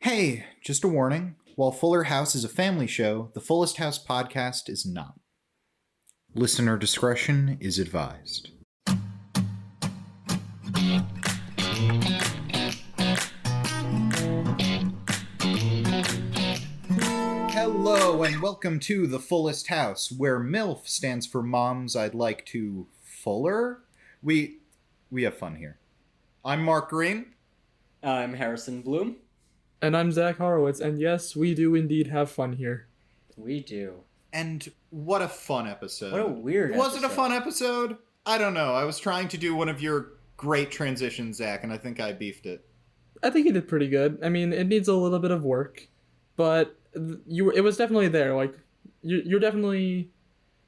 Hey, just a warning. While Fuller House is a family show, the Fullest House podcast is not. Listener discretion is advised. Hello and welcome to the Fullest House, where MILF stands for Moms I'd Like to Fuller. We have fun here. I'm Mark Greene. I'm Harrison Bloom. And I'm Zach Horowitz, and yes, we do indeed have fun here. We do. And what a fun episode. What a weird episode. Was it a fun episode? I don't know. I was trying to do one of your great transitions, Zach, and I think I beefed it. I think you did pretty good. I mean, it needs a little bit of work, but it was definitely there. Like, you're definitely,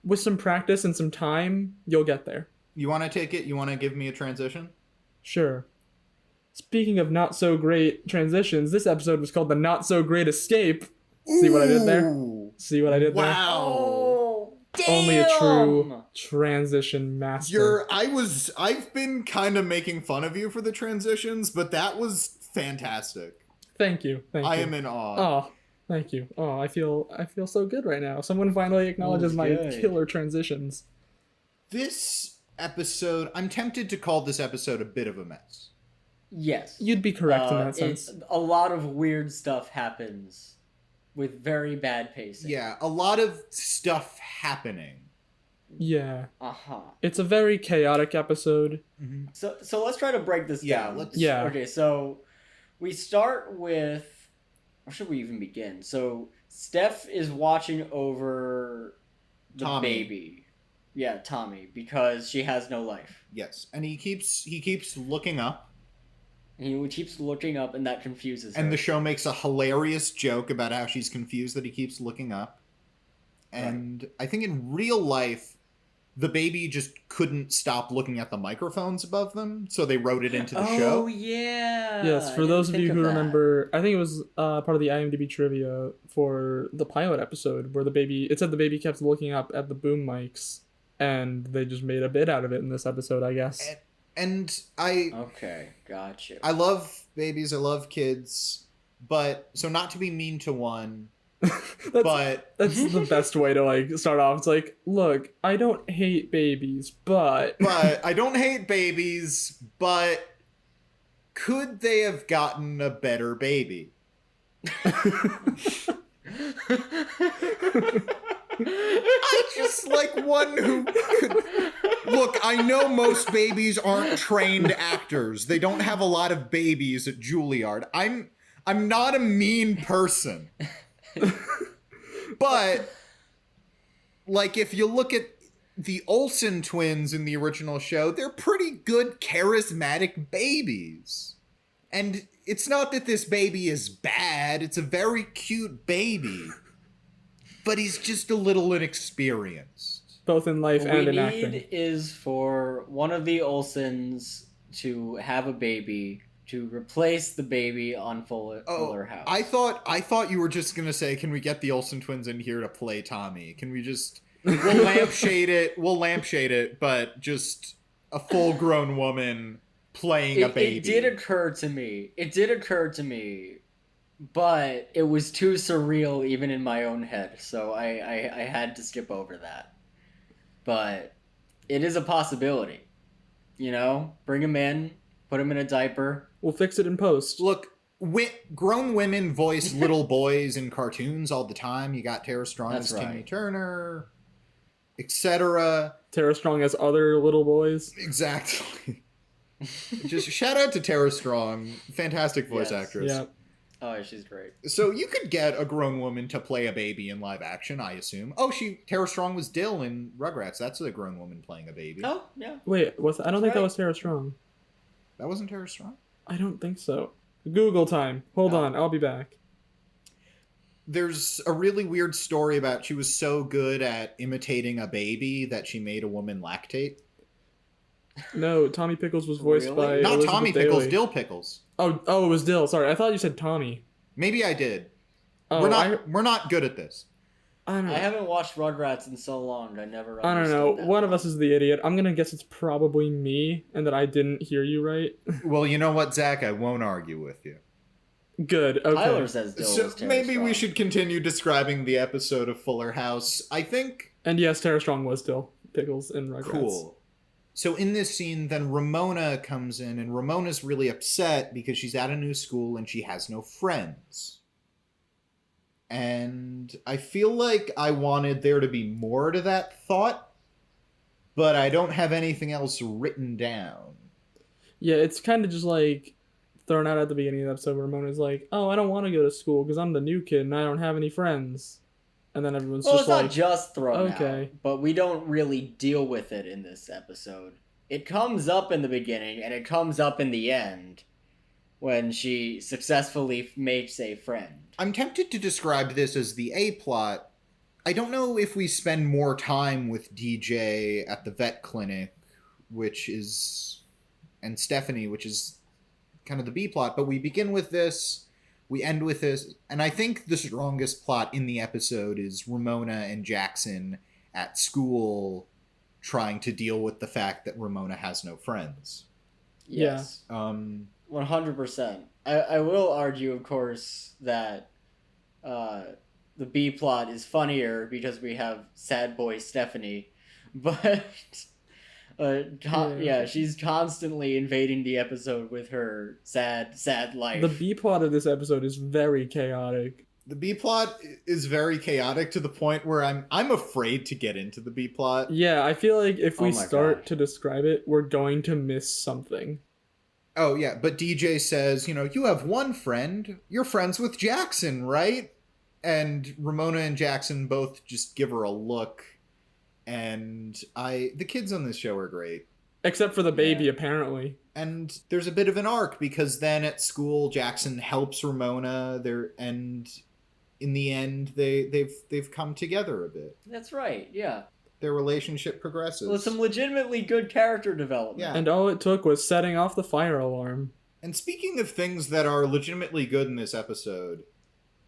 with some practice and some time, you'll get there. You want to take it? You want to give me a transition? Sure. Speaking of not so great transitions, this episode was called The Not So Great Escape. See what I did there? See what I did there? Wow. Oh, damn. Only a true transition master. I've been kind of making fun of you for the transitions, but that was fantastic. Thank you. I am in awe. Oh, thank you. Oh, I feel so good right now. Someone finally acknowledges my killer transitions. This episode, I'm tempted to call this episode a bit of a mess. Yes. You'd be correct in that sense. A lot of weird stuff happens with very bad pacing. Yeah, a lot of stuff happening. Yeah. Uh-huh. It's a very chaotic episode. Mm-hmm. So let's try to break this down. Yeah. Okay, so we start with... Where should we even begin? So Steph is watching over the Tommy. baby. Yeah, Tommy, because she has no life. Yes, and he keeps looking up. He keeps looking up, and that confuses her. And the show makes a hilarious joke about how she's confused that he keeps looking up. And right. I think in real life, the baby just couldn't stop looking at the microphones above them, so they wrote it into the show. Oh, yeah. Yes, for those of you who remember, I think it was part of the IMDb trivia for the pilot episode, where it said the baby kept looking up at the boom mics, and they just made a bit out of it in this episode, I guess. And Okay, gotcha. I love babies, I love kids, but, so not to be mean to one, that's the best way to, start off. It's like, look, I don't hate babies, but... But, I don't hate babies, but could they have gotten a better baby? I just like one who could... Look, I know most babies aren't trained actors. They don't have a lot of babies at Juilliard. I'm not a mean person. But, if you look at the Olsen twins in the original show, they're pretty good, charismatic babies. And it's not that this baby is bad. It's a very cute baby. But he's just a little inexperienced. Both in life and in acting. What we need is for one of the Olsens to have a baby, to replace the baby on Fuller House. I thought you were just gonna say, can we get the Olsen twins in here to play Tommy? Can we just... We'll lampshade it, but just a full-grown woman playing a baby. It did occur to me, but it was too surreal even in my own head, so I had to skip over that. But it is a possibility, Bring him in, put him in a diaper. We'll fix it in post. Look, grown women voice little boys in cartoons all the time. You got Tara Strong as Timmy Turner, etc. Tara Strong as other little boys. Exactly. Just shout out to Tara Strong, fantastic voice actress. Yeah. Oh, she's great. So you could get a grown woman to play a baby in live action, I assume. Oh, Tara Strong was Dill in Rugrats. That's a grown woman playing a baby. Oh, yeah. Wait, I don't think that was Tara Strong. That wasn't Tara Strong? I don't think so. Google time. Hold on, I'll be back. There's a really weird story about she was so good at imitating a baby that she made a woman lactate. No, Tommy Pickles was voiced by Not Elizabeth Tommy Daly. Pickles, Dill Pickles. Oh, it was Dill. Sorry, I thought you said Tommy. Maybe I did. Oh, we're not good at this. I don't know. I haven't watched Rugrats in so long. I never. I don't know. One of us is the idiot. I'm gonna guess it's probably me, and that I didn't hear you right. Well, you know what, Zach? I won't argue with you. Good. Okay. Tyler says Dill So was Tara maybe we Strong. should continue describing the episode of Fuller House. I think... And yes, Tara Strong was still Pickles in Rugrats. Cool. So in this scene, then Ramona comes in, and Ramona's really upset because she's at a new school and she has no friends. And I feel like I wanted there to be more to that thought, but I don't have anything else written down. Yeah, it's kind of just like thrown out at the beginning of the episode where Ramona's like, oh, I don't want to go to school because I'm the new kid and I don't have any friends. And then everyone's Well, just it's like, not just thrown okay. out, but we don't really deal with it in this episode. It comes up in the beginning, and it comes up in the end when she successfully makes a friend. I'm tempted to describe this as the A-plot. I don't know if we spend more time with DJ at the vet clinic, and Stephanie, which is kind of the B-plot, but we begin with this, we end with this, and I think the strongest plot in the episode is Ramona and Jackson at school trying to deal with the fact that Ramona has no friends. Yes. 100%. I will argue, of course, that the B plot is funnier because we have sad boy Stephanie, but she's constantly invading the episode with her sad life. The B plot of this episode is very chaotic. The B plot is very chaotic to the point where I'm afraid to get into the B plot. Yeah, I feel like if we Oh my start gosh. to describe it, we're going to miss something. Oh yeah, but DJ says, you have one friend. You're friends with Jackson, right? And Ramona and Jackson both just give her a look. And the kids on this show are great. Except for the baby, Yeah. apparently. And there's a bit of an arc because then at school Jackson helps Ramona and in the end they've come together a bit. That's right, yeah. Their relationship progresses. Well, some legitimately good character development. Yeah. And all it took was setting off the fire alarm. And speaking of things that are legitimately good in this episode,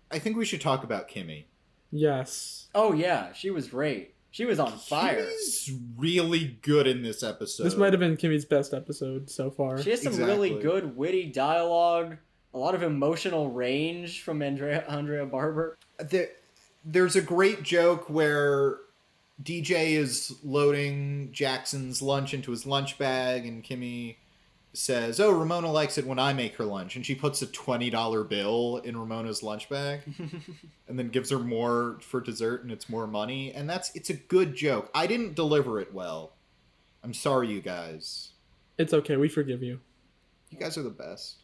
I think we should talk about Kimmy. Yes. Oh yeah, she was great. She was on fire. Kimmy's really good in this episode. This might have been Kimmy's best episode so far. She has some really good witty dialogue, a lot of emotional range from Andrea Barber. There's a great joke where DJ is loading Jackson's lunch into his lunch bag, and Kimmy says, "Oh, Ramona likes it when I make her lunch," and she puts a $20 bill in Ramona's lunch bag, and then gives her more for dessert, and it's more money. And it's a good joke. I didn't deliver it well. I'm sorry, you guys. It's okay, we forgive you. You guys are the best.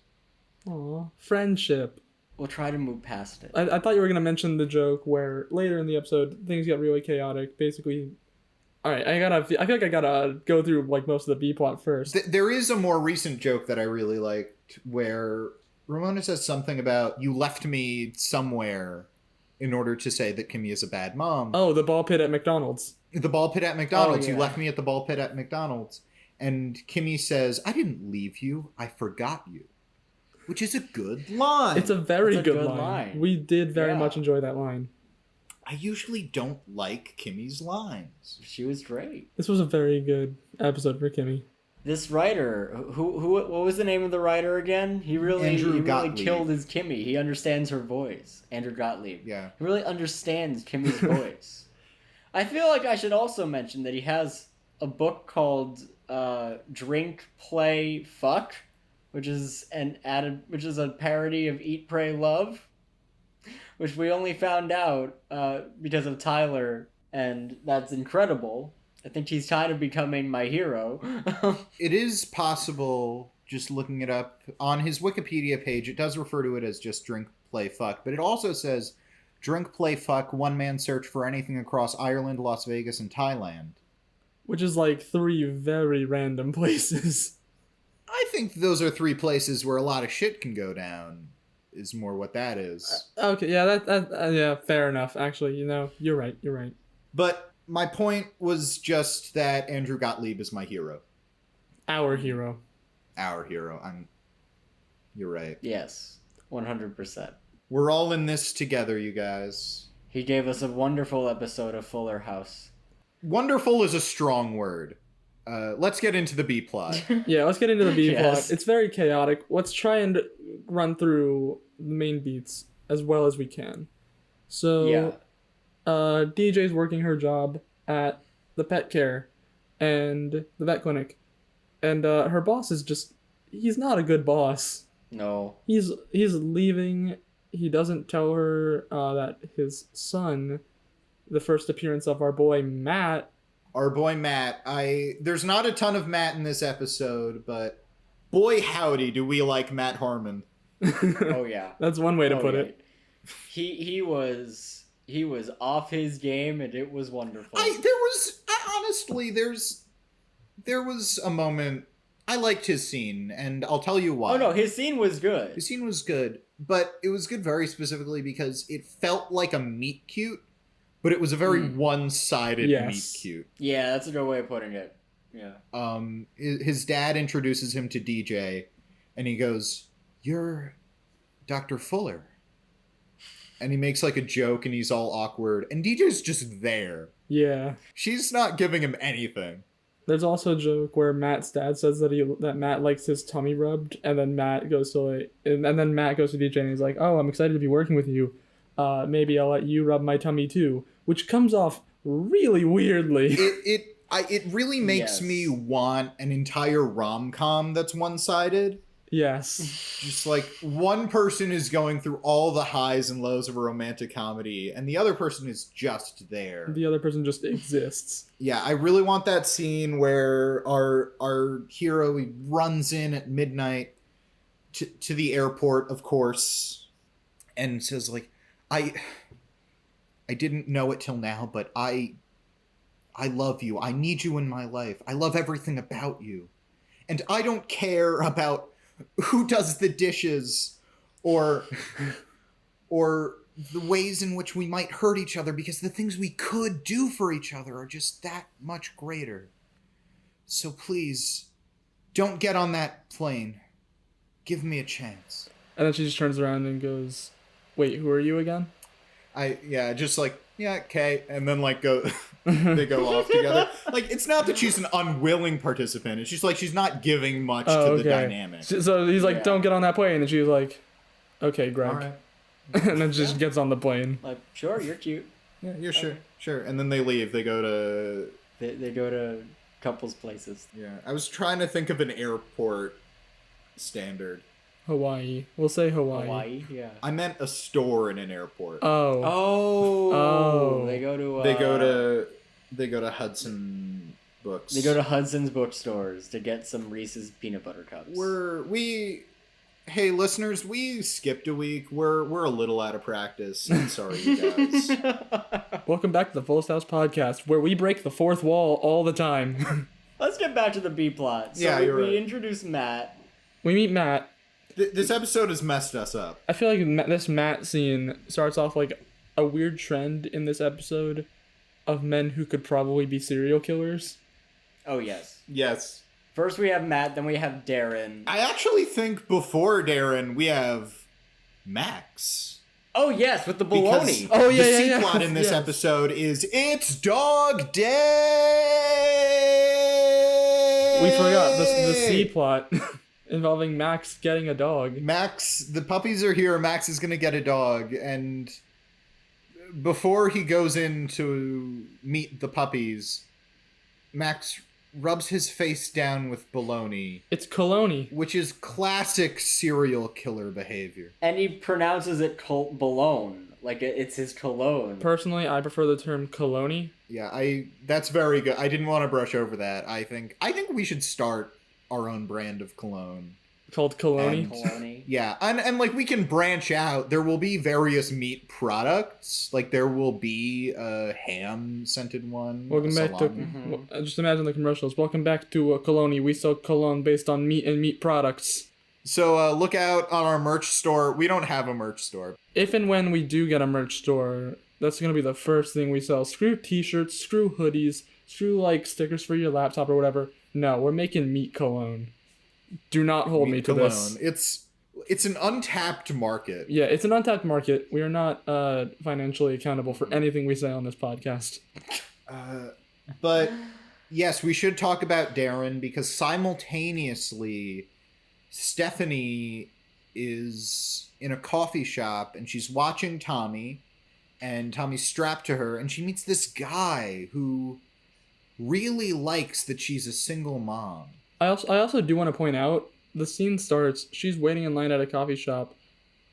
Aw, friendship. We'll try to move past it. I thought you were going to mention the joke where later in the episode, things got really chaotic. Basically, alright, I feel like I gotta go through like most of the B plot first. There is a more recent joke that I really liked where Ramona says something about, "You left me somewhere," in order to say that Kimmy is a bad mom. Oh, the ball pit at McDonald's. The ball pit at McDonald's. Oh, yeah. You left me at the ball pit at McDonald's. And Kimmy says, "I didn't leave you. I forgot you." Which is a good line. It's a very That's a good good line. line. We did very Yeah. much enjoy that line. I usually don't like Kimmy's lines. She was great. This was a very good episode for Kimmy. This writer, who what was the name of the writer again? He really Gottlieb. killed his Kimmy. He understands her voice. Andrew Gottlieb. Yeah. He really understands Kimmy's voice. I feel like I should also mention that he has a book called Drink, Play, Fuck, which is a parody of Eat, Pray, Love, which we only found out because of Tyler, and that's incredible. I think he's kind of becoming my hero. It is possible, just looking it up, on his Wikipedia page, it does refer to it as just Drink, Play, Fuck, but it also says Drink, Play, Fuck, one-man search for anything across Ireland, Las Vegas, and Thailand. Which is like 3 very random places. I think those are 3 places where a lot of shit can go down, is more what that is. Okay, yeah, yeah, fair enough. Actually, you're right. But my point was just that Andrew Gottlieb is my hero. Our hero. Our hero. You're right. Yes, 100%. We're all in this together, you guys. He gave us a wonderful episode of Fuller House. Wonderful is a strong word. let's get into the B plot. Yeah, let's get into the B Yes. plot. It's very chaotic. Let's try and run through the main beats as well as we can. So, Yeah. DJ's working her job at the pet care and the vet clinic. And her boss is just, he's not a good boss. No. He's leaving. He doesn't tell her that his son, the first appearance of our boy Matt. Our boy Matt. There's not a ton of Matt in this episode, but boy howdy do we like Matt Harmon. Oh yeah. That's one way to Oh, put yeah. it. He was off his game, and it was wonderful. Honestly, there was a moment. I liked his scene, and I'll tell you why. Oh no, his scene was good. His scene was good, but it was good very specifically because it felt like a meet cute, but it was a very one-sided Yes. meet cute. Yeah, that's a good way of putting it. Yeah. His dad introduces him to DJ, and he goes, "You're Dr. Fuller." And he makes like a joke, and he's all awkward, and DJ's just there. Yeah. She's not giving him anything. There's also a joke where Matt's dad says that Matt likes his tummy rubbed, and then Matt goes to then Matt goes to DJ and he's like, "Oh, I'm excited to be working with you. Maybe I'll let you rub my tummy too," which comes off really weirdly. It really makes Yes. me want an entire rom-com that's one-sided. Yes. Just like one person is going through all the highs and lows of a romantic comedy, and the other person is just there. The other person just exists. Yeah, I really want that scene where our hero, he runs in at midnight to the airport, of course, and says like, I didn't know it till now, but I love you. I need you in my life. I love everything about you. And I don't care about who does the dishes or the ways in which we might hurt each other, because the things we could do for each other are just that much greater. So please, don't get on that plane. Give me a chance. And then she just turns around and goes, "Wait, who are you again?" Just like, yeah, okay. And then like they go off together. Like, it's not that she's an unwilling participant. It's just like she's not giving much to the dynamic. So he's like, Yeah. "Don't get on that plane," and she's like, "Okay, Greg." All right. And then just gets on the plane. Like, sure, you're cute. Yeah, you're sure. And then they leave. They go to... They go to couples places. Yeah, I was trying to think of an airport standard. Hawaii. We'll say Hawaii. Yeah. I meant a store in an airport. Oh. Oh. They go to. They go to Hudson Books. They go to Hudson's bookstores to get some Reese's peanut butter cups. Hey listeners, we skipped a week. We're a little out of practice. I'm sorry, you guys. Welcome back to the Fullest House podcast, where we break the fourth wall all the time. Let's get back to the B plot. So Yeah, you're right. we introduce Matt. We meet Matt. This episode has messed us up. I feel like this Matt scene starts off like a weird trend in this episode of men who could probably be serial killers. Oh yes. Yes. First we have Matt, then we have Darren. I actually think before Darren, we have Max. Oh yes, with the Because baloney. Oh, yeah, the yeah, C yeah. plot in this Yes. episode is it's Dog Day. We forgot the C plot involving Max getting a dog. Max, the puppies are here. Max is gonna get a dog, and before he goes in to meet the puppies, Max rubs his face down with bologna, It's cologne. which is classic serial killer behavior. And he pronounces it Bologna, like it's his cologne. Personally, I prefer the term cologne. Yeah, that's very good. I didn't want to brush over that. I think we should start our own brand of cologne. Called cologne. Bologna. Yeah, and like we can branch out. There will be various meat products. Like there will be a ham scented one. Welcome back to salami. just imagine the commercials. Welcome back to Cologne. We sell cologne based on meat and meat products. So look out on our merch store. We don't have a merch store. If and when we do get a merch store, that's gonna be the first thing we sell. Screw t-shirts, screw hoodies, screw like stickers for your laptop or whatever. No, we're making meat cologne. Do not hold me to Cologne. this. It's an untapped market. Yeah, it's an untapped market. We are not financially accountable for anything we say on this podcast. But Yes, we should talk about Darren because simultaneously, Stephanie is in a coffee shop and she's watching Tommy, and Tommy's strapped to her, and she meets this guy who really likes that she's a single mom. I also do want to point out, the scene starts, she's waiting in line at a coffee shop,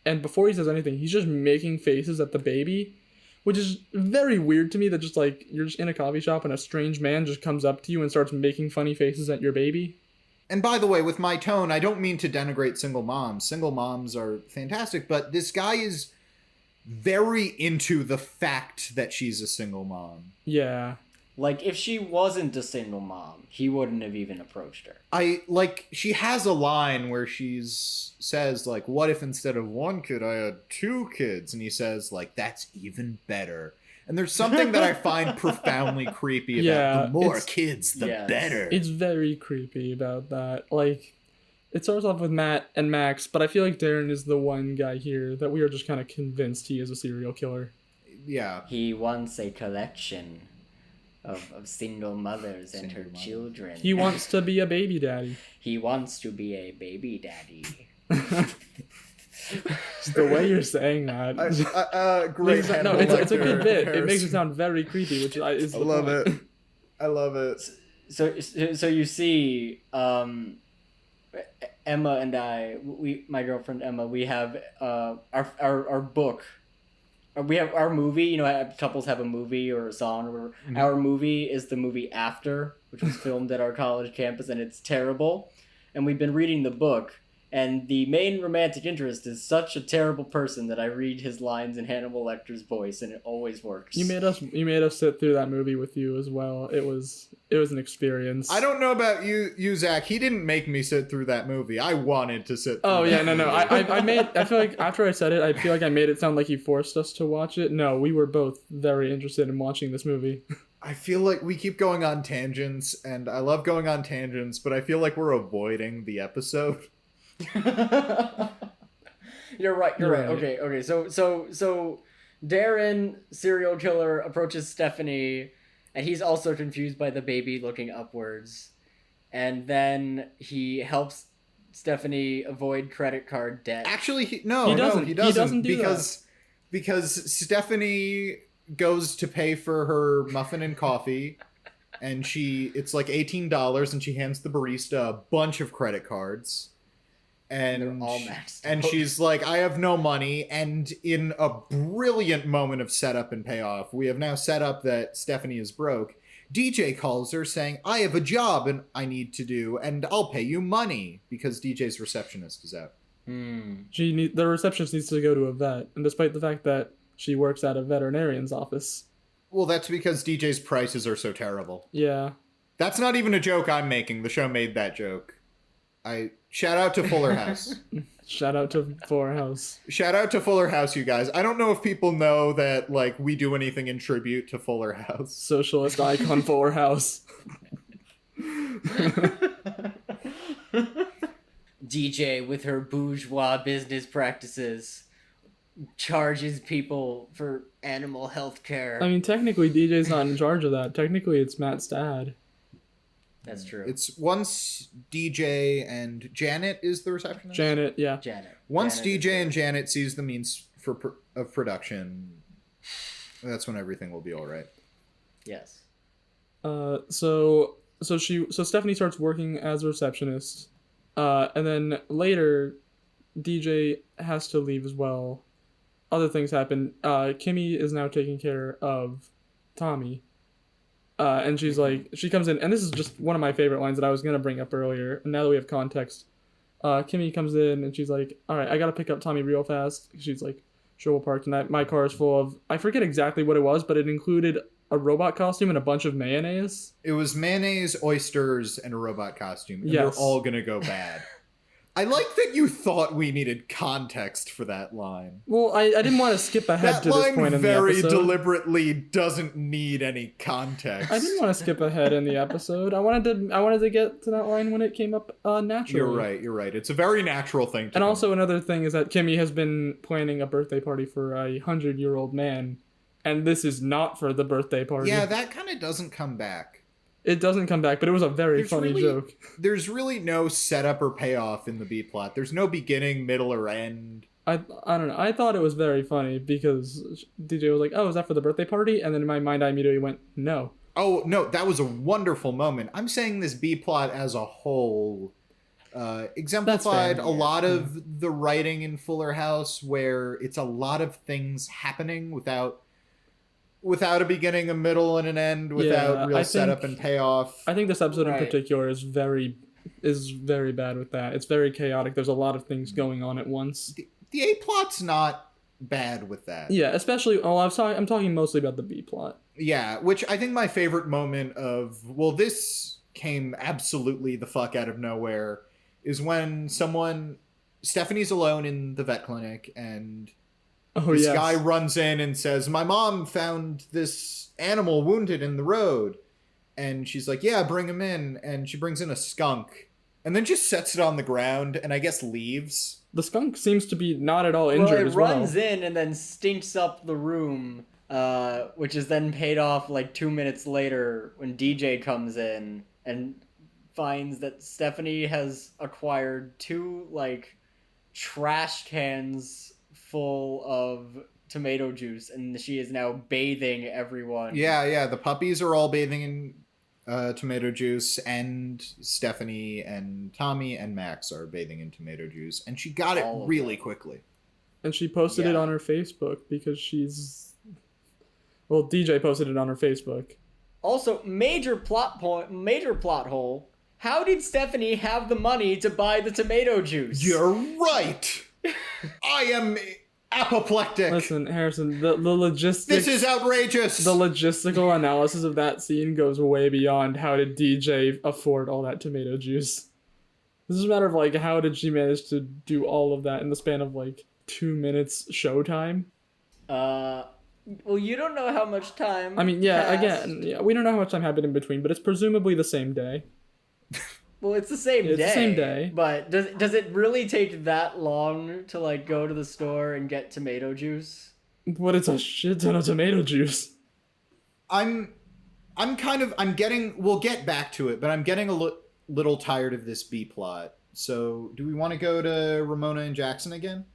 and before he says anything, he's just making faces at the baby, which is very weird to me, that just like, you're just in a coffee shop and a strange man just comes up to you and starts making funny faces at your baby. And by the way, with my tone, I don't mean to denigrate single moms. Single moms are fantastic, but this guy is very into the fact that she's a single mom. Yeah. Like, if she wasn't a single mom, he wouldn't have even approached her. She has a line where says, like, what if instead of one kid, I had two kids? And he says, like, that's even better. And there's something that I find profoundly creepy about Yeah, the more kids, the better. It's very creepy about that. Like, it starts off with Matt and Max, but I feel like Darren is the one guy here that we are just kind of convinced he is a serial killer. Yeah. He wants a collection of single mothers and her children. He wants to be a baby daddy. He wants to be a baby daddy. The way you're saying that. Great. No, it's a good bit. It makes it sound very creepy, which is. I love it. I love it. So you see, Emma and I, my girlfriend Emma, we have our book. We have our movie. You know, couples have a movie or a song. Or Mm-hmm. Our movie is the movie After, which was filmed at our college campus, and it's terrible. And we've been reading the book. And the main romantic interest is such a terrible person that I read his lines in Hannibal Lecter's voice, and it always works. You made us sit through that movie with you as well. It was an experience. I don't know about you, Zach. He didn't make me sit through that movie. I wanted to sit through No. I feel like after I said it, I feel like I made it sound like he forced us to watch it. No, we were both very interested in watching this movie. I feel like we keep going on tangents, and I love going on tangents, but I feel like we're avoiding the episode. You're right. Okay. So Darren, serial killer, approaches Stephanie, and he's also confused by the baby looking upwards. And then he helps Stephanie avoid credit card debt. Actually, he doesn't. He doesn't do because Stephanie goes to pay for her muffin and coffee, and it's like $18, and she hands the barista a bunch of credit cards. And they're all maxed and out. She's like, I have no money. And in a brilliant moment of setup and payoff, we have now set up that Stephanie is broke. DJ calls her saying, I have a job and I need to do, and I'll pay you money, because DJ's receptionist is out. The receptionist needs to go to a vet, and despite the fact that she works at a veterinarian's office. Well, that's because DJ's prices are so terrible. Yeah. That's not even a joke I'm making. The show made that joke. Shout out to Fuller House. Shout out to Fuller House. Shout out to Fuller House, you guys. I don't know if people know that, like, we do anything in tribute to Fuller House. Socialist icon Fuller House. DJ, with her bourgeois business practices, charges people for animal health care. I mean, technically, DJ's not in charge of that. Technically, it's Matt's dad. That's true. It's once DJ and Janet is the receptionist? Janet, yeah. Janet. Once Janet DJ and Janet sees the means of production, that's when everything will be all right. Yes. So Stephanie starts working as a receptionist, and then later, DJ has to leave as well. Other things happen. Kimmy is now taking care of Tommy. And she's like, she comes in, and this is just one of my favorite lines that I was going to bring up earlier. And now that we have context, Kimmy comes in and she's like, all right, I got to pick up Tommy real fast. She's like, sure, we'll park tonight. My car is full of, I forget exactly what it was, but it included a robot costume and a bunch of mayonnaise. It was mayonnaise, oysters, and a robot costume. And Yes. they're all going to go bad. I like that you thought we needed context for that line. Well, I didn't want to skip ahead That to this line point in the very episode. deliberately doesn't need any context. I didn't want to skip ahead in the episode. I wanted to get to that line when it came up naturally. You're right. It's a very natural thing to And do. also another thing is that Kimmy has been planning a birthday party for a 100-year-old man, and this is not for the birthday party. Yeah, that kind of doesn't come back. It doesn't come back, but it was a very funny joke. There's really no setup or payoff in the B plot. There's no beginning, middle, or end. I don't know. I thought it was very funny because DJ was like, "Oh, is that for the birthday party?" And then in my mind, I immediately went, "No." Oh no, that was a wonderful moment. I'm saying this B plot as a whole exemplified a lot of the writing in Fuller House, where it's a lot of things happening without a beginning, a middle, and an end, without real setup and payoff. I think this episode in particular is very bad with that. It's very chaotic. There's a lot of things going on at once. The A plot's not bad with that. Yeah, especially. Oh, I'm talking mostly about the B plot. Yeah, which I think my favorite moment of, well, this came absolutely the fuck out of nowhere, is when Stephanie's alone in the vet clinic, and this guy runs in and says, "My mom found this animal wounded in the road." And she's like, "Yeah, bring him in." And she brings in a skunk, and then just sets it on the ground, and I guess leaves. The skunk seems to be not at all injured as well. It runs in and then stinks up the room, which is then paid off like 2 minutes later when DJ comes in and finds that Stephanie has acquired 2 like trash cans full of tomato juice, and she is now bathing everyone. Yeah, the puppies are all bathing in tomato juice, and Stephanie and Tommy and Max are bathing in tomato juice, and she got it really quickly. And she posted it on her Facebook because DJ posted it on her Facebook. Also, major plot hole. How did Stephanie have the money to buy the tomato juice? You're right. I am apoplectic. Listen, Harrison, the logistics... This is outrageous! The logistical analysis of that scene goes way beyond how did DJ afford all that tomato juice. This is a matter of, like, how did she manage to do all of that in the span of, like, 2 minutes showtime? Well, you don't know how much time I mean, passed. we don't know how much time happened in between, but it's presumably the same day. Well, it's the same day. It's the same day. But does it really take that long to, like, go to the store and get tomato juice? But it's a shit ton of tomato juice. We'll get back to it, but I'm getting a little tired of this B plot. So, do we want to go to Ramona and Jackson again?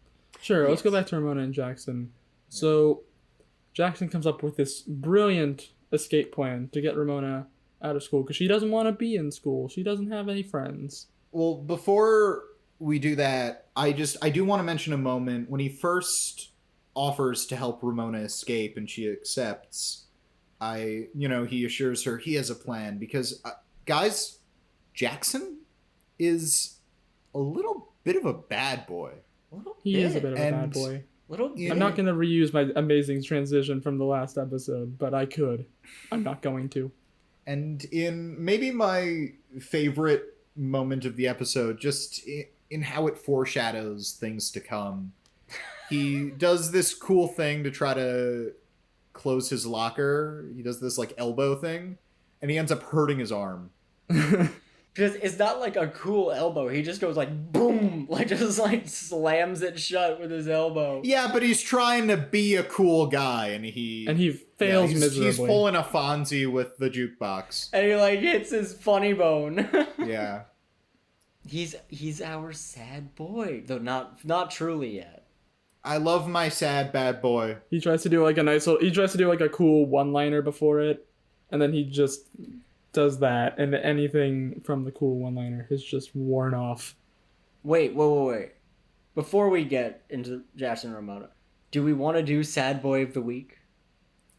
Sure, let's go back to Ramona and Jackson. So, Jackson comes up with this brilliant escape plan to get Ramona out of school because she doesn't want to be in school. She doesn't have any friends. Well, before we do that, I do want to mention a moment when he first offers to help Ramona escape and she accepts. He assures her he has a plan because, guys, Jackson is a little bit of a bad boy. He is a bit of a bad boy. I'm not going to reuse my amazing transition from the last episode, but I could. I'm not going to. And in maybe my favorite moment of the episode, just in how it foreshadows things to come, he does this cool thing to try to close his locker. He does this, like, elbow thing, and he ends up hurting his arm. Because it's not like a cool elbow. He just goes like, boom, like just like slams it shut with his elbow. Yeah, but he's trying to be a cool guy, and he fails miserably. He's pulling a Fonzie with the jukebox. And he like hits his funny bone. Yeah. He's our sad boy, though not truly yet. I love my sad bad boy. He tries to do like a cool one-liner before it, and then he just does that, and anything from the cool one-liner is just worn off. Wait. Before we get into Jackson and Ramona, do we want to do Sad Boy of the Week?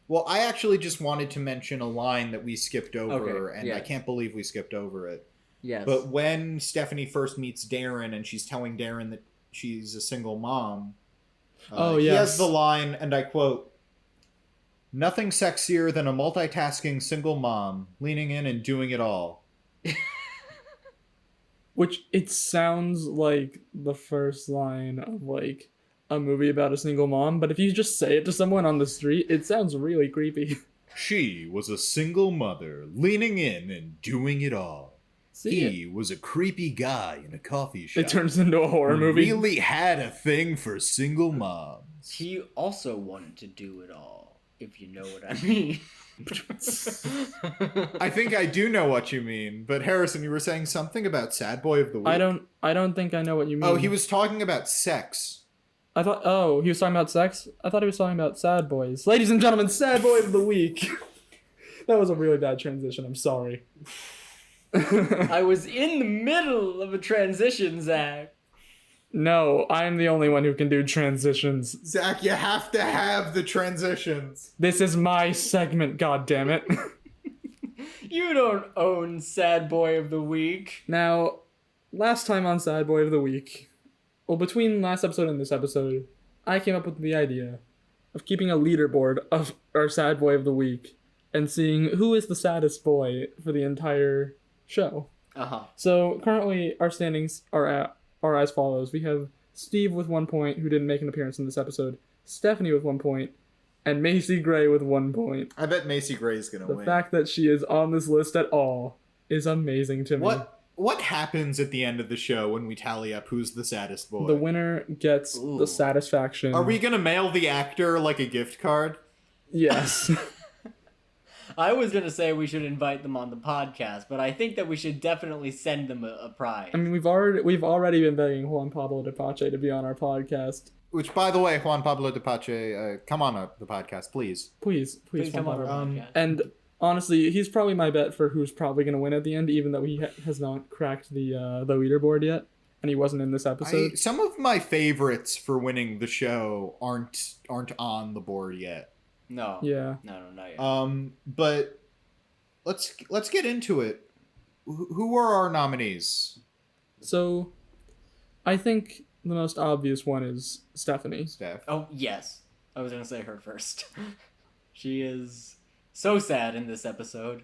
Well, I actually just wanted to mention a line that we skipped over, okay, yes. I can't believe we skipped over it. Yes. But when Stephanie first meets Darren and she's telling Darren that she's a single mom, he has the line, and I quote, "Nothing sexier than a multitasking single mom, leaning in and doing it all." Which, it sounds like the first line of, like, a movie about a single mom, but if you just say it to someone on the street, it sounds really creepy. She was a single mother, leaning in and doing it all. He was a creepy guy in a coffee shop. It turns into a horror movie. Really had a thing for single moms. He also wanted to do it all. if you know what I mean. I think I do know what you mean, but Harrison, you were saying something about Sad Boy of the Week. I don't think I know what you mean. Oh, he was talking about sex. I thought. Oh, he was talking about sex. I thought he was talking about sad boys. Ladies and gentlemen, Sad Boy of the Week. That was a really bad transition. I'm sorry. I was in the middle of a transition, Zach. No, I'm the only one who can do transitions. Zach, you have to have the transitions. This is my segment, goddammit. You don't own Sad Boy of the Week. Now, last time on Sad Boy of the Week, well, between last episode and this episode, I came up with the idea of keeping a leaderboard of our Sad Boy of the Week and seeing who is the saddest boy for the entire show. Uh-huh. So, currently, our standings are as follows. We have Steve with 1 point, who didn't make an appearance in this episode, Stephanie with 1 point, and Macy Gray with 1 point. I bet Macy Gray's gonna win. The fact that she is on this list at all is amazing to me. What happens at the end of the show when we tally up who's the saddest boy? The winner gets the satisfaction. Are we gonna mail the actor like a gift card? Yes. I was going to say we should invite them on the podcast, but I think that we should definitely send them a prize. I mean, we've already been begging Juan Pablo Di Pace to be on our podcast. Which, by the way, Juan Pablo Di Pace, come on the podcast, please. Please, Please Juan come on Pablo. our podcast. And honestly, he's probably my bet for who's probably going to win at the end, even though he has not cracked the leaderboard yet, and he wasn't in this episode. Some of my favorites for winning the show aren't on the board yet. No. Yeah. No, not yet. But let's get into it. Who are our nominees? So, I think the most obvious one is Stephanie. Steph. Oh, yes. I was going to say her first. She is so sad in this episode.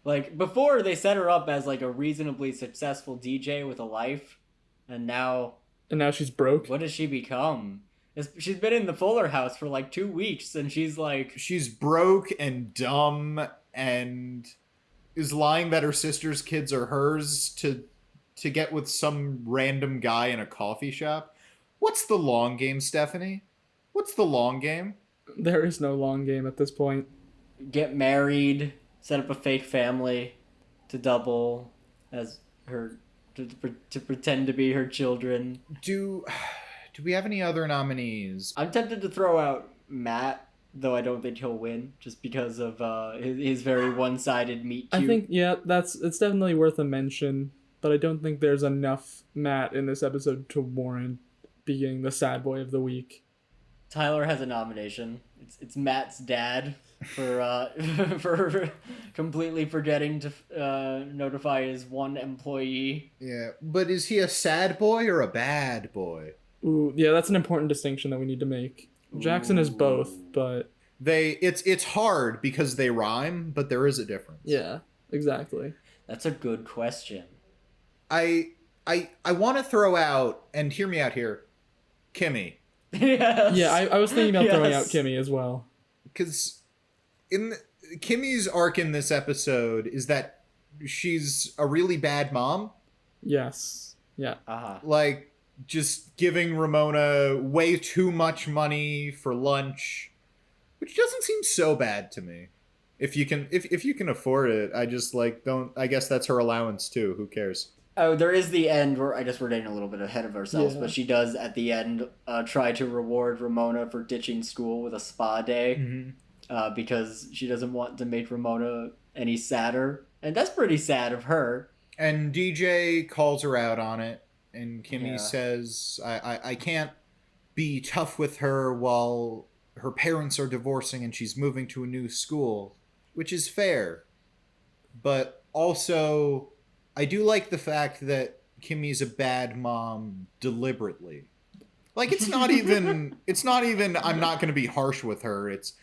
Like, before they set her up as, like, a reasonably successful DJ with a life, and now she's broke. what does she become? She's been in the Fuller house for, like, 2 weeks, and she's, like... She's broke and dumb and is lying that her sister's kids are hers to get with some random guy in a coffee shop. What's the long game, Stephanie? What's the long game? There is no long game at this point. Get married, set up a fake family to double as her... to pretend to be her children. Do we have any other nominees? I'm tempted to throw out Matt, though I don't think he'll win, just because of his very one-sided meet cute. I think, yeah, it's definitely worth a mention, but I don't think there's enough Matt in this episode to warrant being the sad boy of the week. Tyler has a nomination. It's Matt's dad for for completely forgetting to notify his one employee. Yeah, but is he a sad boy or a bad boy? Ooh, yeah, that's an important distinction that we need to make. Jackson is both, but it's hard because they rhyme, but there is a difference. yeah, exactly. That's a good question. I want to throw out, and hear me out here, Kimmy. Yes. Yeah, I was thinking about throwing out Yes. Kimmy as well. Because Kimmy's arc in this episode is that she's a really bad mom. Yes. Yeah. Uh-huh. Like, just giving Ramona way too much money for lunch, which doesn't seem so bad to me. If you can afford it, I just don't. I guess that's her allowance too. Who cares? Oh, there is the end where I guess we're getting a little bit ahead of ourselves, Yeah. but she does at the end try to reward Ramona for ditching school with a spa day because she doesn't want to make Ramona any sadder, and that's pretty sad of her. And DJ calls her out on it, and Kimmy Yeah. says, I can't be tough with her while her parents are divorcing and she's moving to a new school, which is fair. But also, I do like the fact that Kimmy's a bad mom deliberately. Like, it's not even I'm not going to be harsh with her. It's,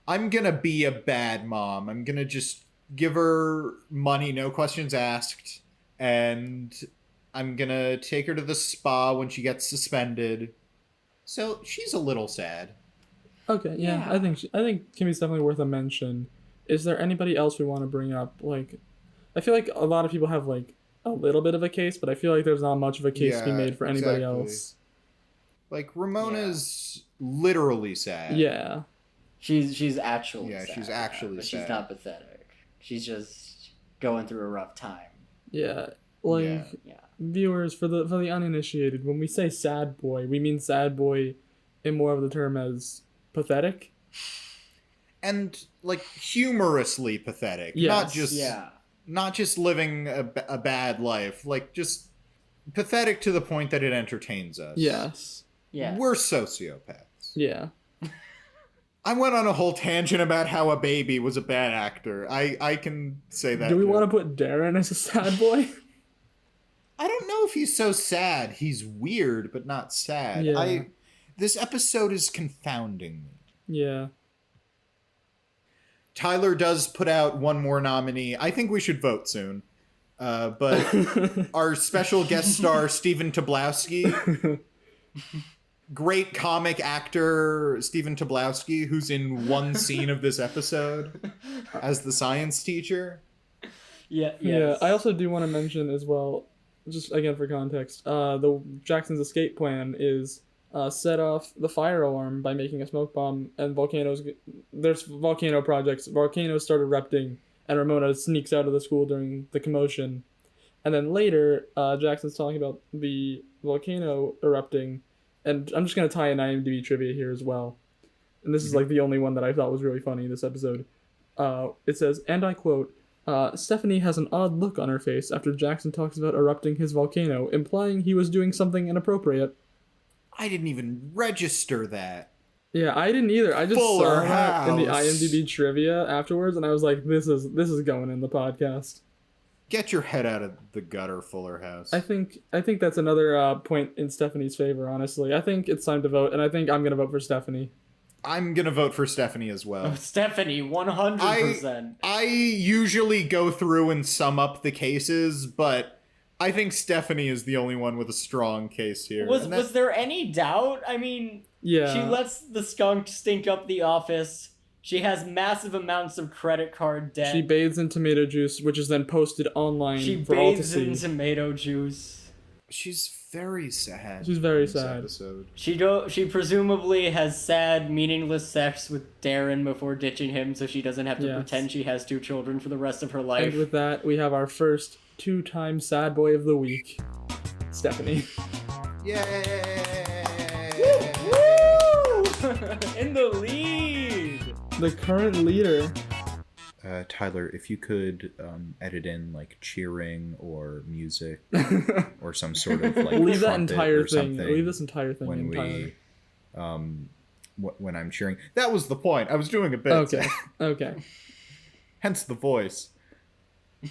I'm going to be a bad mom. I'm going to just give her money, no questions asked, and I'm going to take her to the spa when she gets suspended. So she's a little sad. Okay, yeah. I think Kimmy's definitely worth a mention. Is there anybody else we want to bring up? Like, I feel like a lot of people have, like, a little bit of a case, but I feel like there's not much of a case to be made for anybody else. Like, Ramona's literally sad. Yeah. She's actually Yeah, sad, she's actually but sad. she's not pathetic. She's just going through a rough time. Yeah, like Yeah. viewers, for the uninitiated, when we say sad boy, we mean sad boy in more of the term as pathetic. And like humorously pathetic, Yes. not just living a bad life, like just pathetic to the point that it entertains us. Yes. Yeah. We're sociopaths. Yeah. I went on a whole tangent about how a baby was a bad actor. I can say that. Do we want to put Darren as a sad boy? I don't know if he's so sad. He's weird, but not sad. Yeah. This episode is confounding me. Yeah. Tyler does put out one more nominee. I think we should vote soon. But our special guest star, Stephen Tobolowsky, great comic actor Stephen Tobolowsky, who's in one scene of this episode as the science teacher. Yeah. Yeah. I also do want to mention as well, just again for context, the Jackson's escape plan is set off the fire alarm by making a smoke bomb, and there's volcano projects. Volcanoes start erupting, and Ramona sneaks out of the school during the commotion. And then later, Jackson's talking about the volcano erupting, and I'm just going to tie in IMDb trivia here as well. And this is like the only one that I thought was really funny in this episode. It says, and I quote, Stephanie has an odd look on her face after Jackson talks about erupting his volcano, implying he was doing something inappropriate. I didn't even register that. Yeah, I didn't either. I just Fuller saw that in the House. IMDb trivia afterwards, and I was like, this is going in the podcast. Get your head out of the gutter, Fuller House. I think that's another point in Stephanie's favor, honestly. I think it's time to vote, and I think I'm going to vote for Stephanie. I'm going to vote for Stephanie as well. Oh, Stephanie, 100%. I usually go through and sum up the cases, but I think Stephanie is the only one with a strong case here. Was there any doubt? I mean, Yeah. she lets the skunk stink up the office. She has massive amounts of credit card debt. She bathes in tomato juice, which is then posted online She for all to bathes see. in tomato juice. She's very sad. She's very in this sad. Episode. She presumably has sad, meaningless sex with Darren before ditching him, so she doesn't have to Yes. pretend she has 2 children for the rest of her life. And with that, we have our first 2-time sad boy of the week, Stephanie. Yay! In the lead! The current leader. Tyler, if you could edit in like cheering or music or some sort of like Leave that trumpet entire or thing. something Leave this entire thing when in, we Tyler. when I'm cheering. That was the point. I was doing a bit. Okay. Okay. Hence the voice.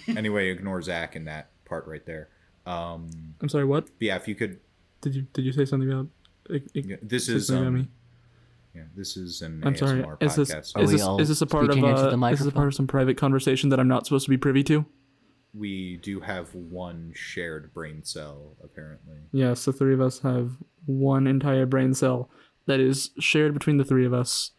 Anyway, ignore Zach in that part right there. I'm sorry. What? Yeah, if you could. Did you say something about? This say is something about me? Yeah, this is an I'm ASMR sorry. podcast. Is this a part of is this a part of some private conversation that I'm not supposed to be privy to? We do have one shared brain cell, apparently. Yes, the three of us have one entire brain cell that is shared between the three of us.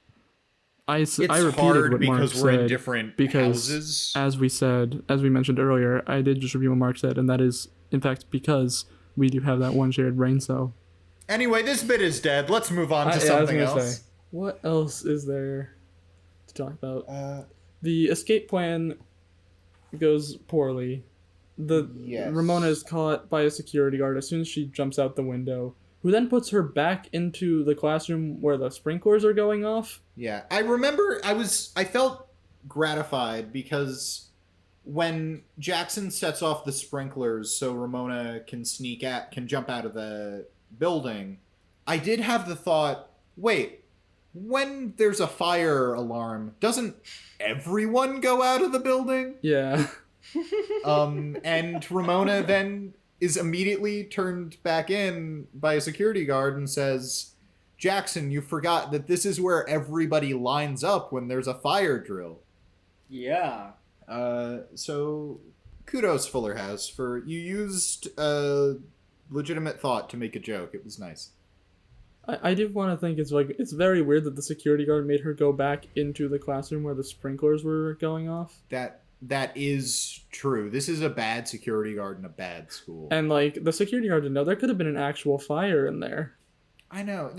I repeated hard what Mark because we're said in different because, houses. as we mentioned earlier, I did just repeat what Mark said, and that is, in fact, because we do have that one shared brain cell. Anyway, this bit is dead. Let's move on to something else. What else is there to talk about? The escape plan goes poorly. Yes. Ramona is caught by a security guard as soon as she jumps out the window, who then puts her back into the classroom where the sprinklers are going off. Yeah, I remember I felt gratified because when Jackson sets off the sprinklers so Ramona can jump out of the building, I did have the thought, wait, when there's a fire alarm, doesn't everyone go out of the building? Yeah. And Ramona then is immediately turned back in by a security guard and says, Jackson, you forgot that this is where everybody lines up when there's a fire drill. Yeah. So kudos, Fuller House, for you used legitimate thought to make a joke. It was nice. I do want to think it's very weird that the security guard made her go back into the classroom where the sprinklers were going off. That is true. This is a bad security guard in a bad school. And the security guard didn't know there could have been an actual fire in there. I know.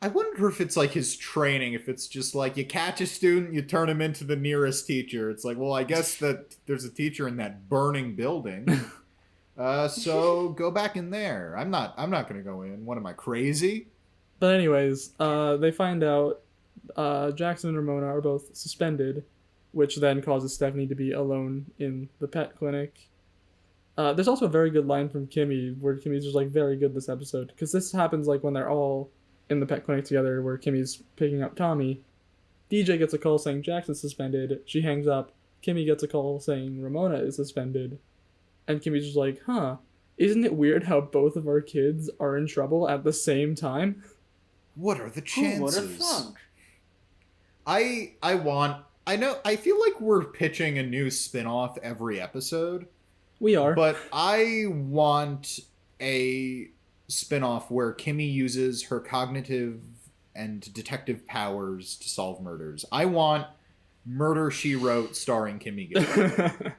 I wonder if it's like his training, if it's just like you catch a student, you turn him into the nearest teacher. It's like, well, I guess that there's a teacher in that burning building. So go back in there. I'm not gonna go in. What am I, crazy? But anyways, they find out Jackson and Ramona are both suspended, which then causes Stephanie to be alone in the pet clinic. There's also a very good line from Kimmy, where Kimmy's just like very good this episode, because this happens like when they're all in the pet clinic together, where Kimmy's picking up Tommy. DJ gets a call saying Jackson's suspended. She hangs up. Kimmy gets a call saying Ramona is suspended. And Kimmy's just like, huh, isn't it weird how both of our kids are in trouble at the same time? What are the chances? Who would have thunk? I feel like we're pitching a new spin-off every episode. We are. But I want a spin-off where Kimmy uses her cognitive and detective powers to solve murders. I want Murder, She Wrote starring Kimmy Gibbler.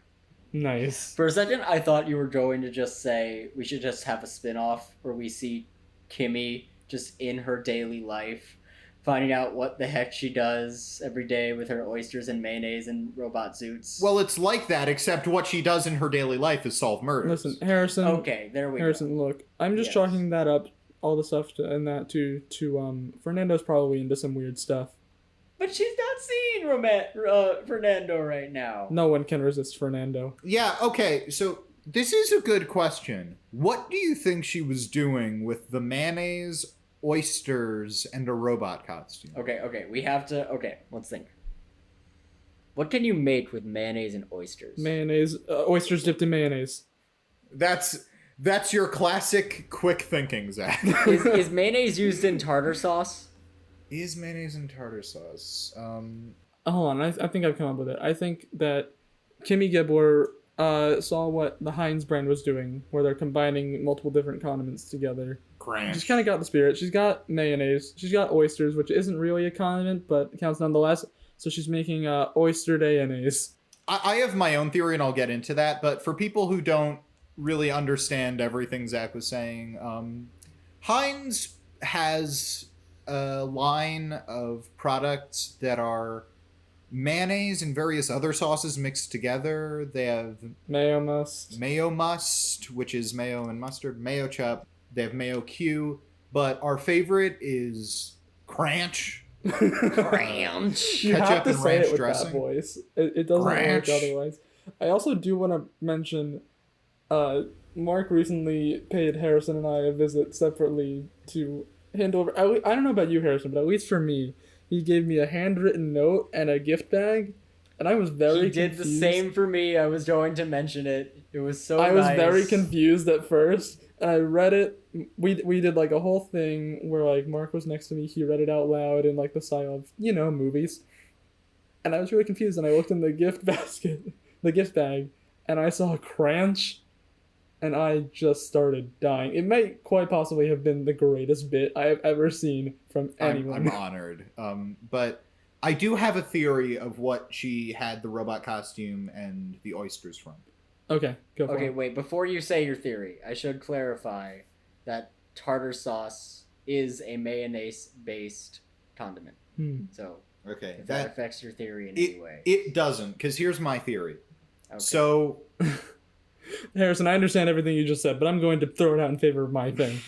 Nice. For a second, I thought you were going to just say we should just have a spin-off where we see Kimmy just in her daily life, finding out what the heck she does every day with her oysters and mayonnaise and robot suits. Well, it's like that, except what she does in her daily life is solve murders. Listen, Harrison. Okay, there we Harrison, go. look, I'm just chalking that up, all the stuff to Fernando's probably into some weird stuff. But she's not seeing Fernando right now. No one can resist Fernando. Yeah, okay, so this is a good question. What do you think she was doing with the mayonnaise, oysters, and a robot costume? Okay, we have to... Okay, let's think. What can you make with mayonnaise and oysters? Mayonnaise, oysters dipped in mayonnaise. That's your classic quick thinking, Zach. Is mayonnaise used in tartar sauce? Is mayonnaise and tartar sauce? Hold on, I think I've come up with it. I think that Kimmy Gibbler saw what the Heinz brand was doing, where they're combining multiple different condiments together. Cranch. She's kind of got the spirit. She's got mayonnaise. She's got oysters, which isn't really a condiment, but counts nonetheless. So she's making oyster mayonnaise. I have my own theory, and I'll get into that. But for people who don't really understand everything Zach was saying, Heinz has a line of products that are mayonnaise and various other sauces mixed together. They have Mayo must, which is mayo and mustard, mayo chup. They have mayo Q, but our favorite is Cranch. Cranch. You have Ketchup to and say ranch it with dressing. that voice. It doesn't Ranch. work otherwise. I also do want to mention, Mark recently paid Harrison and I a visit separately to hand over. I don't know about you, Harrison, but at least for me, he gave me a handwritten note and a gift bag, and I was very confused. He did the same for me. I was going to mention it. It was so I was nice. very confused at first, and I read it. We did like a whole thing where like Mark was next to me. He read it out loud in like the style of, movies. And I was really confused, and I looked in the gift bag, and I saw Cranch, and I just started dying. It might quite possibly have been the greatest bit I have ever seen from anyone. I'm honored. But I do have a theory of what she had the robot costume and the oysters from. Okay, go for it. Okay, wait. Before you say your theory, I should clarify that tartar sauce is a mayonnaise-based condiment. So, Okay, if that affects your theory in any way. It doesn't, because here's my theory. Okay. So... Harrison, I understand everything you just said, but I'm going to throw it out in favor of my thing.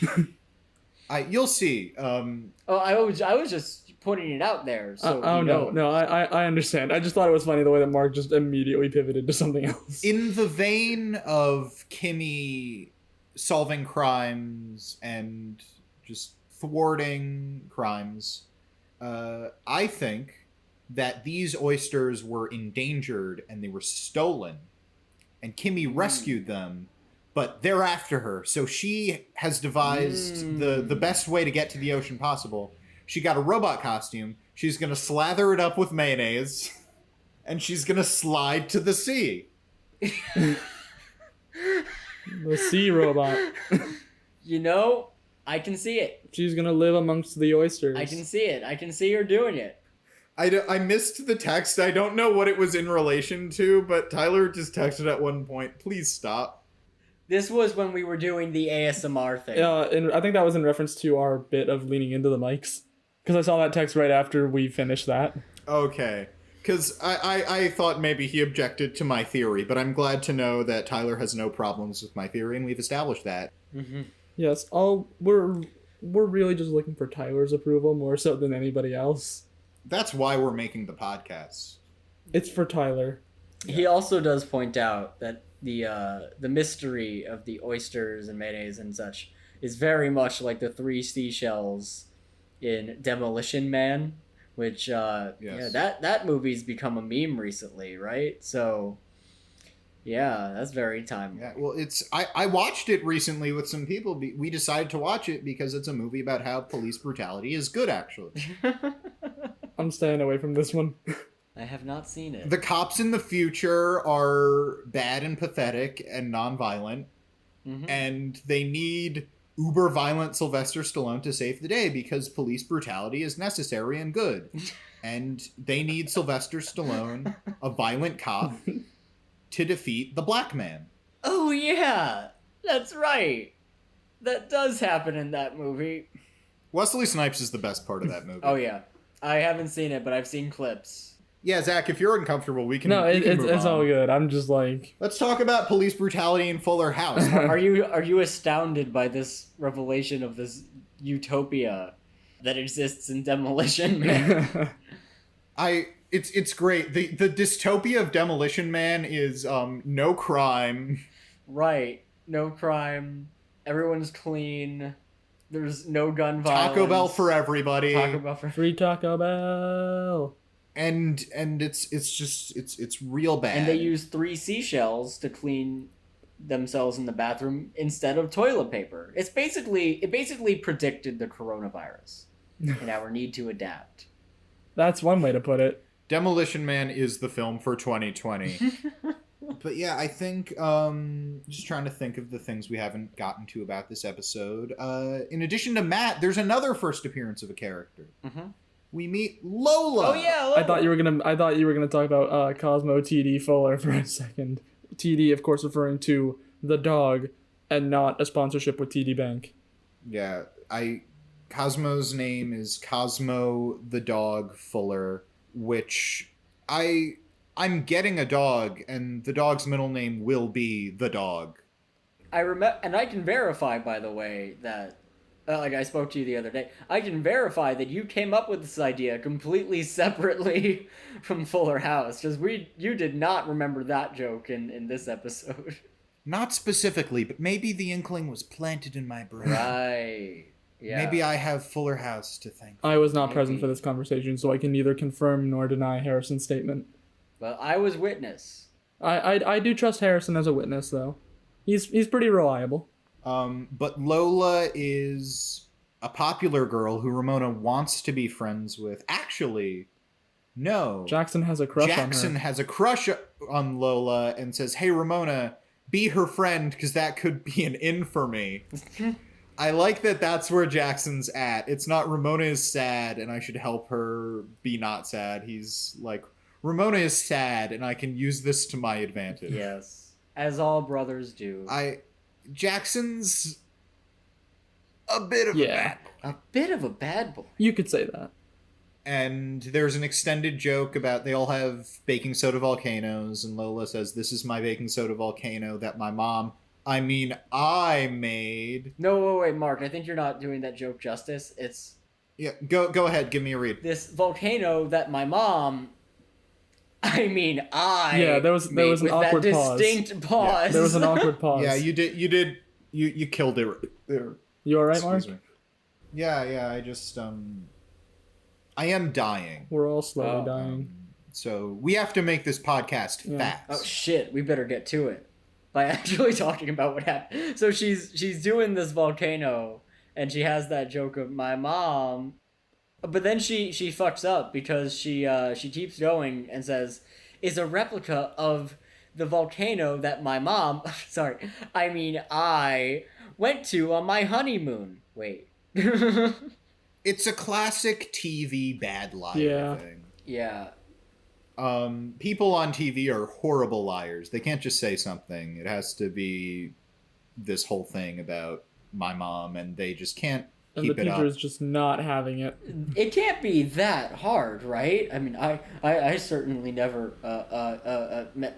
You'll see. I was just putting it out there. So no, I understand. I just thought it was funny the way that Mark just immediately pivoted to something else. In the vein of Kimmy solving crimes and just thwarting crimes, I think that these oysters were endangered and they were stolen. And Kimmy rescued them, but they're after her. So she has devised the best way to get to the ocean possible. She got a robot costume. She's going to slather it up with mayonnaise, and she's going to slide to the sea. The sea robot. I can see it. She's going to live amongst the oysters. I can see it. I can see her doing it. I missed the text. I don't know what it was in relation to, but Tyler just texted at one point, please stop. This was when we were doing the ASMR thing. Yeah, and I think that was in reference to our bit of leaning into the mics. Because I saw that text right after we finished that. Okay. Because I thought maybe he objected to my theory, but I'm glad to know that Tyler has no problems with my theory, and we've established that. Mm-hmm. Yes, we're really just looking for Tyler's approval more so than anybody else. That's why we're making the podcast. It's for Tyler. He also does point out that the mystery of the oysters and mayonnaise and such is very much like the three seashells in Demolition Man, which Yes. that movie's become a meme recently, right? So yeah, that's very timely. Yeah, well, I watched it recently with some people. We decided to watch it because it's a movie about how police brutality is good, actually. I'm staying away from this one. I have not seen it. The cops in the future are bad and pathetic and non-violent, Mhm. and they need uber-violent Sylvester Stallone to save the day because police brutality is necessary and good. And they need Sylvester Stallone, a violent cop, to defeat the black man. Oh yeah, that's right. That does happen in that movie. Wesley Snipes is the best part of that movie. Oh yeah, I haven't seen it, but I've seen clips. Yeah, Zach, if you're uncomfortable, we can. No, we can move it's on. all good. I'm just like, Let's talk about police brutality in Fuller House. Are you astounded by this revelation of this utopia that exists in Demolition Man? It's great. The dystopia of Demolition Man is no crime. Right, no crime. Everyone's clean. There's no gun violence. Taco Bell for everybody. Taco Bell for free Taco Bell. And it's real bad. And they use 3 seashells to clean themselves in the bathroom instead of toilet paper. It basically predicted the coronavirus and our need to adapt. That's one way to put it. Demolition Man is the film for 2020. But yeah, I think just trying to think of the things we haven't gotten to about this episode. In addition to Matt, there's another first appearance of a character. Mm-hmm. We meet Lola. Oh yeah, Lola. I thought you were gonna talk about Cosmo TD Fuller for a second. TD, of course, referring to the dog, and not a sponsorship with TD Bank. Yeah, Cosmo's name is Cosmo the Dog Fuller, which I'm getting a dog, and the dog's middle name will be the dog. I remember, and I can verify, by the way, that like I spoke to you the other day. I can verify that you came up with this idea completely separately from Fuller House, because you did not remember that joke in this episode. Not specifically, but maybe the inkling was planted in my brain. Right. Yeah. Maybe I have Fuller House to thank. I was not Maybe. present for this conversation, so I can neither confirm nor deny Harrison's statement. Well, I was witness. I do trust Harrison as a witness, though. He's pretty reliable. But Lola is a popular girl who Ramona wants to be friends with. Actually, no. Jackson has a crush on her. Jackson has a crush on Lola and says, "Hey, Ramona, be her friend because that could be an in for me." I like that that's where Jackson's at. It's not Ramona is sad and I should help her be not sad. He's like, Ramona is sad and I can use this to my advantage. Yes. As all brothers do. Jackson's a bit of a bad boy. A bit of a bad boy. You could say that. And there's an extended joke about they all have baking soda volcanoes, and Lola says, "This is my baking soda volcano that I made." No, wait, Mark. I think you're not doing that joke justice. It's Yeah, go ahead, give me a read. this volcano that my mom. Yeah, there was an awkward that pause. distinct pause. There was an awkward pause. Yeah, you killed it right there. You alright, Mark? Excuse me. Yeah, I just I am dying. We're all slowly dying. So we have to make this podcast fast. Oh shit, we better get to it by actually talking about what happened. So she's doing this volcano, and she has that joke of my mom, but then she fucks up because she keeps going and says, "Is a replica of the volcano that my mom, I went to on my honeymoon." Wait. It's a classic TV bad liar thing. Yeah. People on TV are horrible liars. They can't just say something. It has to be this whole thing about my mom, and they just can't And Keep the it teacher up. is just not having it. It can't be that hard, right? I mean, I certainly never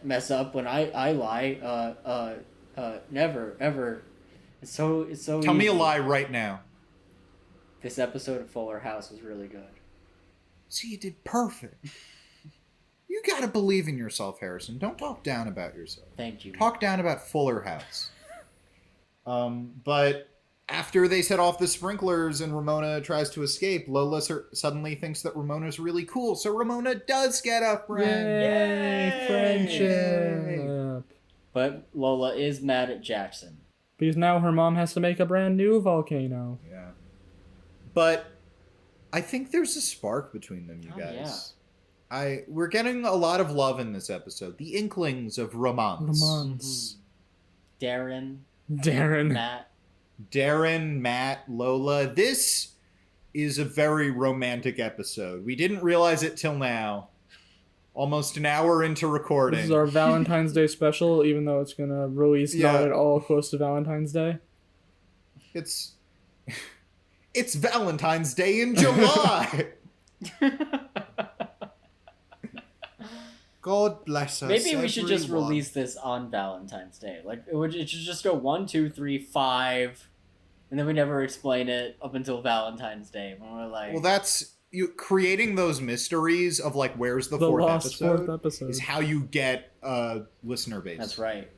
mess up when I lie. Never ever. It's so Tell me a easy. lie right now. This episode of Fuller House was really good. See, you did perfect. You gotta believe in yourself, Harrison. Don't talk down about yourself. Thank you. Talk down about Fuller House. But after they set off the sprinklers and Ramona tries to escape, Lola suddenly thinks that Ramona's really cool, so Ramona does get a friend. Yay! Friendship! But Lola is mad at Jackson. Because now her mom has to make a brand new volcano. Yeah. But I think there's a spark between them, you Oh, guys. We're getting a lot of love in this episode. The inklings of romance. Romance. Darren, Darren. Matt. Darren, Matt, Lola. This is a very romantic episode. We didn't realize it till now. Almost an hour into recording. This is our Valentine's Day special, even though it's going to release not Yeah. at all close to Valentine's Day. It's Valentine's Day in July. God bless us. Maybe we should just everyone. release this on Valentine's Day. Like it should just go 1, 2, 3, 5, and then we never explain it up until Valentine's Day when we're like, Well, that's you creating those mysteries of like where's the fourth lost episode, fourth episode is how you get a listener base. that's right.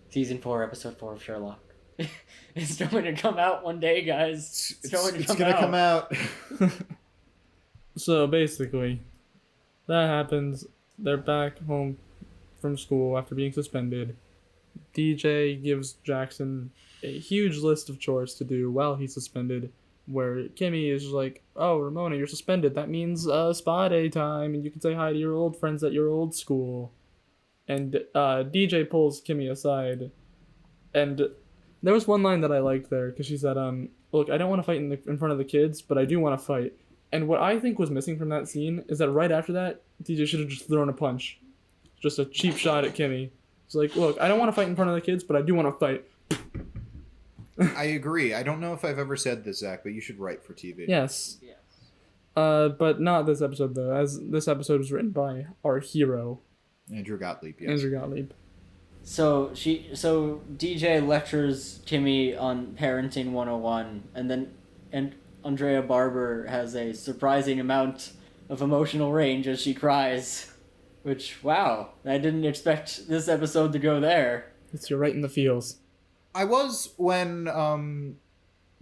Season 4, episode 4 of Sherlock. It's going to come out one day, guys. It's going to come out. out. So basically, that happens. They're back home from school after being suspended. DJ gives Jackson a huge list of chores to do while he's suspended, where Kimmy is like, "Oh, Ramona, you're suspended. That means spa day time, and you can say hi to your old friends at your old school." And DJ pulls Kimmy aside, and there was one line that I liked there, because she said, "Look, I don't want to fight in front of the kids, but I do want to fight." And what I think was missing from that scene is that right after that, DJ should have just thrown a punch. Just a cheap shot at Kimmy. It's like, look, I don't want to fight in front of the kids, but I do want to fight. I agree. I don't know if I've ever said this, Zach, but you should write for TV. Yes. Yes. But not this episode, though, as this episode was written by our hero, Andrew Gottlieb, yes. Andrew Gottlieb. So DJ lectures Kimmy on parenting 101, and Andrea Barber has a surprising amount of emotional range as she cries, which, wow, I didn't expect this episode to go there. It's you're right in the feels. I was when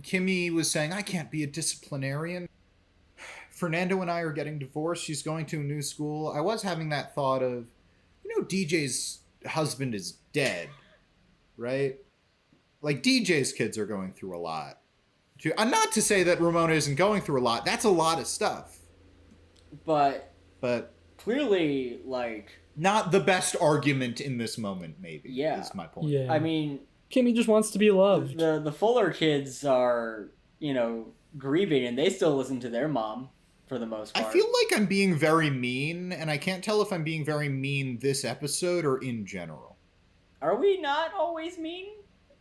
Kimmy was saying, I can't be a disciplinarian. Fernando and I are getting divorced. She's going to a new school. I was having that thought of, DJ's husband is dead, right? Like, DJ's kids are going through a lot. Not to say that Ramona isn't going through a lot. That's a lot of stuff. But clearly, like, not the best argument in this moment, maybe, Yeah. is my point. Yeah. I mean, Kimmy just wants to be loved. the Fuller kids are, grieving, and they still listen to their mom for the most part. I feel like I'm being very mean, and I can't tell if I'm being very mean this episode or in general. Are we not always mean?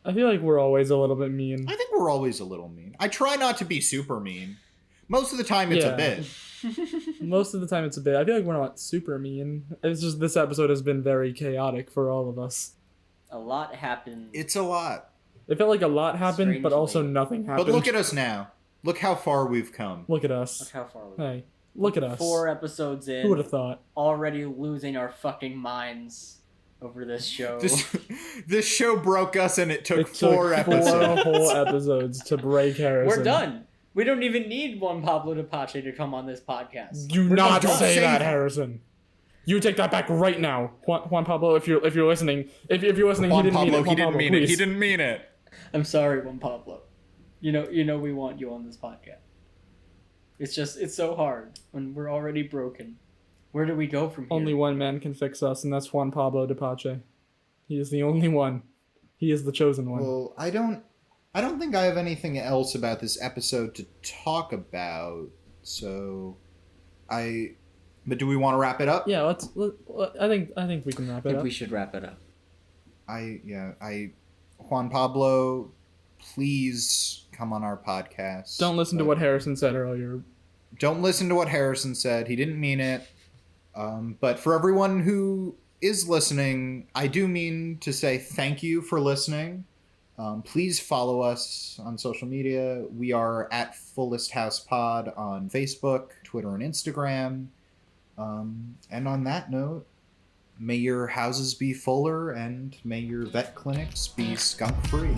I feel like we're always a little bit mean. I think we're always a little mean. I try not to be super mean. Most of the time it's Yeah. a bit. Most of the time it's a bit. I feel like we're not super mean. It's just this episode has been very chaotic for all of us. A lot happened. It's a lot. It felt like a lot happened, but also Strangely. nothing happened. But look at us now. Look how far we've come. Look at Look us. how far we Hey, look at us. 4 episodes in. Who would have thought? Already losing our fucking minds over this show. This show broke us, and it took It took 4 episodes. 4 whole episodes to break Harrison. We're done. We don't even need Juan Pablo Di Pace to come on this podcast. Do We're not done. say Don't that, say- Harrison. You take that back right now, Juan Pablo. If you're listening, if you're listening, Juan he didn't mean Pablo, it. he Juan didn't Pablo, mean it. please. He didn't mean it. I'm sorry, Juan Pablo. You know we want you on this podcast. It's so hard when we're already broken. Where do we go from here? Only one man can fix us, and that's Juan Pablo Di Pace. He is the only one. He is the chosen one. Well, I don't think I have anything else about this episode to talk about. So, but do we want to wrap it up? Yeah, I think we can wrap I it think up. we should wrap it up. Juan Pablo, please come on our podcast. Don't listen to what Harrison said earlier. Don't listen to what Harrison said. He didn't mean it. But for everyone who is listening, I do mean to say thank you for listening. Please follow us on social media. We are at Fullest House Pod on Facebook, Twitter, and Instagram. And on that note, may your houses be fuller and may your vet clinics be skunk-free.